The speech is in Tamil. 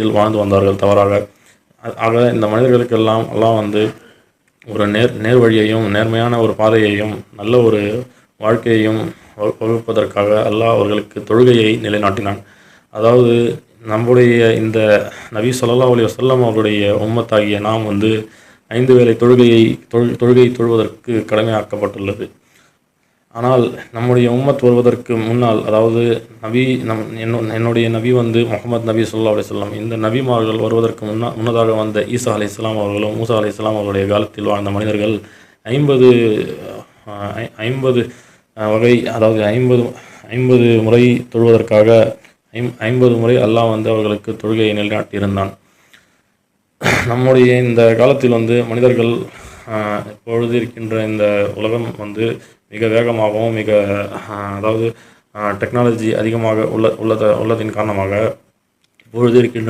காலத்தில் வாழ்ந்து வந்தார்கள் தவறாக. ஆக இந்த மனிதர்களுக்கெல்லாம் அல்லாஹ் வந்து ஒரு நேர் வழியையும் நேர்மையான ஒரு பாதையையும் நல்ல ஒரு வாழ்க்கையையும் வகுப்பதற்காக அல்லாஹ் அவர்களுக்கு தொழுகையை நிலைநாட்டினான். அதாவது நம்முடைய இந்த நபி ஸல்லல்லாஹு அலைஹி வஸல்லம் அவருடைய உம்மத்தாகிய நாம் வந்து 5 வேளை தொழுகை தொழுவதற்கு கடமையாக்கப்பட்டுள்ளது. ஆனால் நம்முடைய உம்மத் வருவதற்கு முன்னால், அதாவது என்னுடைய நபி வந்து முஹம்மது நபி ஸல்லல்லாஹு அலைஹி வஸல்லம், இந்த நபிமார்கள் வருவதற்கு முன்னதாக வந்த ஈசா அலைஹிஸ்ஸலாம் அவர்களும் மூசா அலைஹிஸ்ஸலாம் அவருடைய காலத்தில் வாழ்ந்த மனிதர்கள் 50 வகை, அதாவது 50 முறை தொழுவதற்காக 50 முறை அல்லாஹ் வந்து அவர்களுக்கு தொழுகையை நிலைநாட்டியிருந்தான். நம்முடைய இந்த காலத்தில் வந்து மனிதர்கள் இப்பொழுது இருக்கின்ற இந்த உலகம் வந்து மிக வேகமாகவும் அதாவது டெக்னாலஜி அதிகமாக உள்ளதின் காரணமாக இப்பொழுது இருக்கின்ற